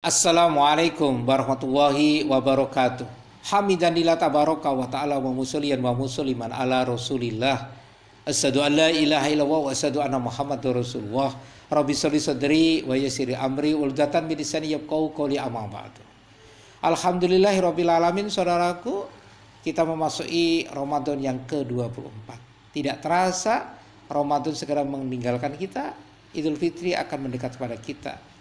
Assalamualaikum warahmatullahi wabarakatuh. Hamidanillah tabaraka wa ta'ala wa musalliyan wa musliman ala rasulillah. Asyhadu an la ilaha illallah wa asyhadu anna muhammadar rasulullah. Rabbi sholli sadri wa yassiri amri uldatan min lisani yafqahu qawli amma ba'du. Alhamdulillahirabbil alamin, saudaraku, kita memasuki Ramadan yang ke-24. Tidak terasa Ramadan segera meninggalkan kita, Idul Fitri akan mendekat kepada kita.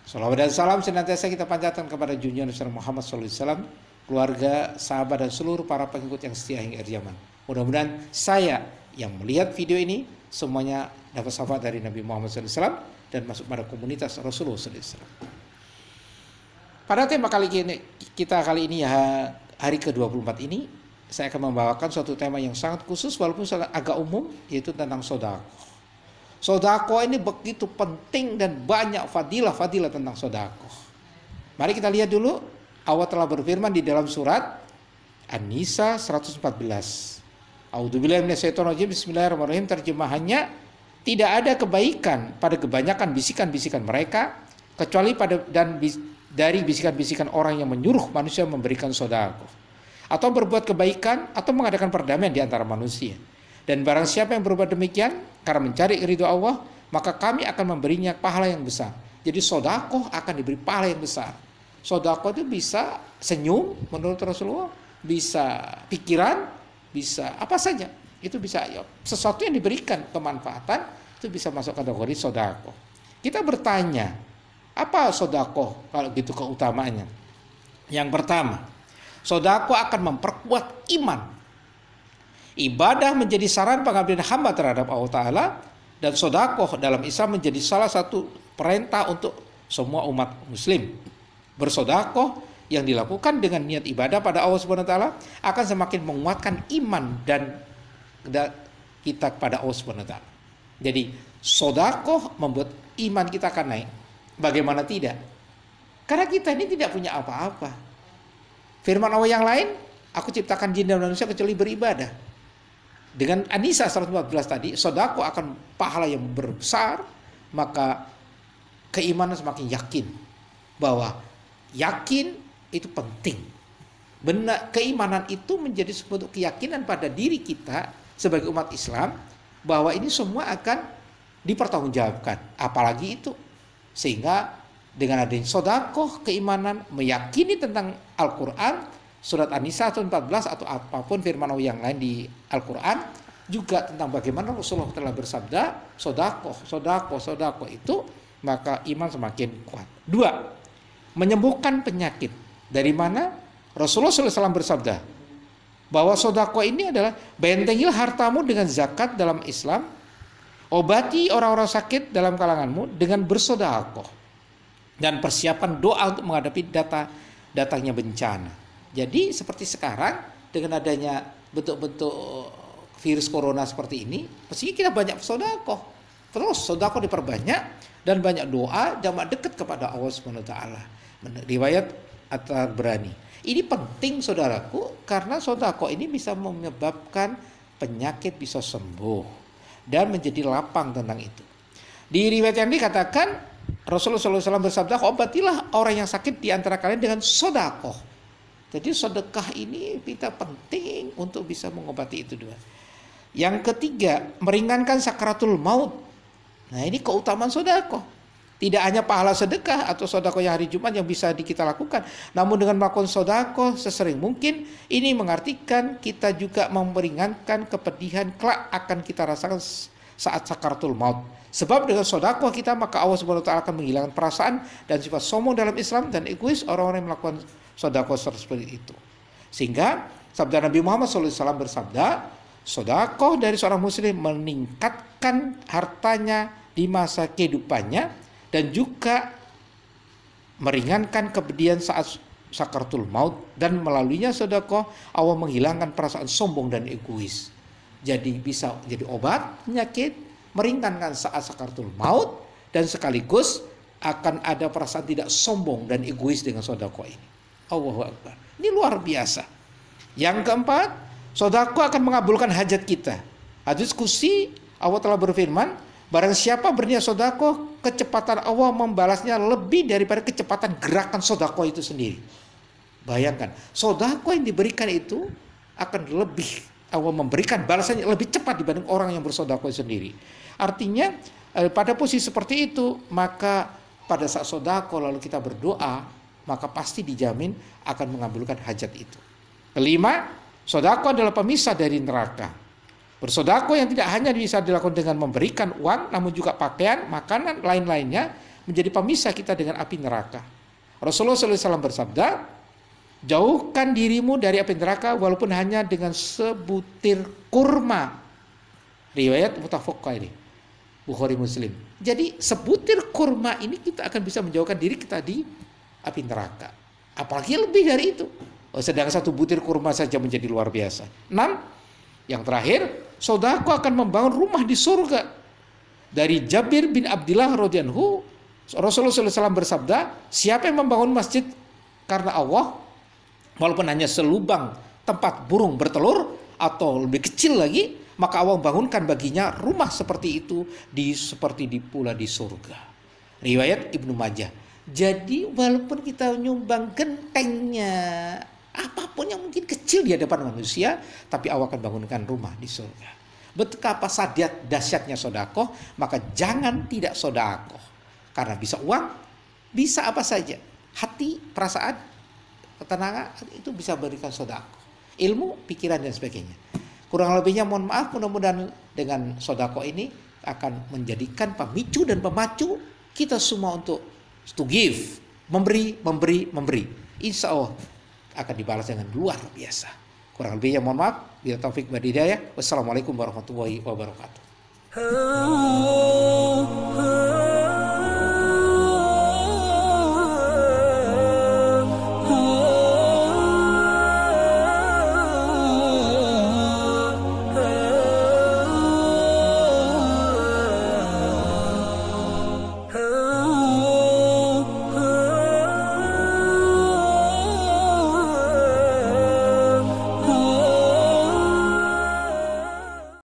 Salawat dan salam senantiasa kita panjatkan kepada junjungan Nabi Muhammad SAW, keluarga, sahabat, dan seluruh para pengikut yang setia hingga akhir zaman. Mudah-mudahan saya yang melihat video ini semuanya dapat syafaat dari Nabi Muhammad SAW dan masuk pada komunitas Rasulullah SAW. Pada tema kita kali ini, ya, hari ke-24 ini, saya akan membawakan suatu tema yang sangat khusus walaupun agak umum, yaitu tentang sedekah. Sedekah ini begitu penting dan banyak fadilah-fadilah tentang sedekah. Mari kita lihat dulu. Allah telah berfirman di dalam surat An-Nisa 114. A'udzubillahi minasyaitonirrajim. Bismillahirrahmanirrahim. Terjemahannya, tidak ada kebaikan pada kebanyakan bisikan-bisikan mereka kecuali dari bisikan-bisikan orang yang menyuruh manusia memberikan sedekah atau berbuat kebaikan atau mengadakan perdamaian di antara manusia. Dan barang siapa yang berbuat demikian karena mencari ridho Allah, maka kami akan memberinya pahala yang besar. Jadi sedekah akan diberi pahala yang besar. Sedekah itu bisa senyum menurut Rasulullah, bisa pikiran, bisa apa saja. Itu bisa, ya, sesuatu yang diberikan kemanfaatan itu bisa masuk kategori sedekah. Kita bertanya, apa sedekah kalau gitu keutamaannya? Yang pertama, sedekah akan memperkuat iman. Ibadah menjadi saran pengabdian hamba terhadap Allah Ta'ala, dan sedekah dalam Islam menjadi salah satu perintah untuk semua umat muslim. Bersedekah yang dilakukan dengan niat ibadah pada Allah Subhanahu wa taala akan semakin menguatkan iman dan kita kepada Allah Subhanahu wa taala. Jadi sedekah membuat iman kita akan naik. Bagaimana tidak? Karena kita ini tidak punya apa-apa. Firman Allah yang lain, aku ciptakan jin dan manusia kecuali beribadah. Dengan An-Nisa 114 tadi, sedekah akan pahala yang besar, maka keimanan semakin yakin bahwa yakin itu penting. Benar, keimanan itu menjadi sebuah keyakinan pada diri kita sebagai umat Islam bahwa ini semua akan dipertanggungjawabkan. Apalagi itu, sehingga dengan adanya sedekah, keimanan meyakini tentang Al-Quran, surat An-Nisa 114 atau apapun firman Allah yang lain di Al-Quran, juga tentang bagaimana Rasulullah telah bersabda, sedekah itu, maka iman semakin kuat. 2, menyembuhkan penyakit. Dari mana? Rasulullah SAW bersabda bahwa sedekah ini adalah bentengilah hartamu dengan zakat dalam Islam, obati orang-orang sakit dalam kalanganmu dengan bersedekah, dan persiapan doa untuk menghadapi datangnya bencana. Jadi seperti sekarang dengan adanya bentuk-bentuk virus corona seperti ini, mestinya kita banyak sedekah. Terus sedekah diperbanyak dan banyak doa, jamak dekat kepada Allah Subhanahu wa taala. Riwayat At-Tabrani. Ini penting, saudaraku, karena sedekah ini bisa menyebabkan penyakit bisa sembuh dan menjadi lapang tentang itu. Di riwayat yang dikatakan Rasulullah SAW bersabda, obatilah orang yang sakit di antara kalian dengan sedekah. Jadi sedekah ini kita penting untuk bisa mengobati itu dua. Yang ketiga, meringankan sakaratul maut. Nah, ini keutamaan sedekah. Tidak hanya pahala sedekah atau sedekah yang hari Jumat yang bisa kita lakukan, namun dengan melakukan sedekah sesering mungkin, ini mengartikan kita juga memperingankan kepedihan kelak akan kita rasakan saat sakaratul maut. Sebab dengan sedekah kita, maka Allah Subhanahu wa taala akan menghilangkan perasaan dan sifat sombong dalam Islam dan egois orang-orang yang melakukan sedekah seperti itu. Sehingga sabda Nabi Muhammad SAW bersabda, sedekah dari seorang muslim meningkatkan hartanya di masa kehidupannya dan juga meringankan kepedihan saat sakaratul maut, dan melaluinya sedekah Allah menghilangkan perasaan sombong dan egois. Jadi bisa jadi obat penyakit, meringankan saat sakaratul maut, dan sekaligus akan ada perasaan tidak sombong dan egois dengan sedekah ini. Allahu Akbar. Ini luar biasa. Yang keempat, sedekah akan mengabulkan hajat kita. Hadis qudsi, Allah telah berfirman, barang siapa berniat sedekah kecepatan Allah membalasnya lebih daripada kecepatan gerakan sedekah itu sendiri. Bayangkan, sedekah yang diberikan itu akan lebih, Allah memberikan balasannya lebih cepat dibanding orang yang bersedekah sendiri. Artinya pada posisi seperti itu, maka pada saat sedekah lalu kita berdoa, maka pasti dijamin akan mengabulkan hajat itu. Kelima, sedekah adalah pemisah dari neraka. Bersedekah yang tidak hanya bisa dilakukan dengan memberikan uang, namun juga pakaian, makanan, lain-lainnya menjadi pemisah kita dengan api neraka. Rasulullah SAW bersabda, jauhkan dirimu dari api neraka walaupun hanya dengan sebutir kurma. Riwayat muttafaq alaih, Bukhari Muslim. Jadi sebutir kurma ini kita akan bisa menjauhkan diri kita di api neraka. Apalagi lebih dari itu. Sedang satu butir kurma saja menjadi luar biasa. 6. Yang terakhir, sedekah akan membangun rumah di surga. Dari Jabir bin Abdullah radhiyallahu, Rasulullah SAW bersabda, siapa yang membangun masjid karena Allah, walaupun hanya selubang tempat burung bertelur atau lebih kecil lagi, maka Allah bangunkan baginya rumah seperti itu seperti di pula di surga. Riwayat Ibnu Majah. Jadi walaupun kita nyumbang gentengnya, apapun yang mungkin kecil di hadapan manusia, tapi Allah akan bangunkan rumah di surga. Betapa dahsyatnya sedekah, maka jangan tidak sedekah. Karena bisa uang, bisa apa saja. Hati, perasaan, ketenangan itu bisa berikan sedekah. Ilmu, pikiran dan sebagainya. Kurang lebihnya mohon maaf, mudah-mudahan dengan sedekah ini akan menjadikan pemicu dan pemacu kita semua untuk to give, memberi. Insya Allah akan dibalas dengan luar biasa. Kurang lebihnya mohon maaf. Bila taufik wal hidayah. Wassalamualaikum warahmatullahi wabarakatuh.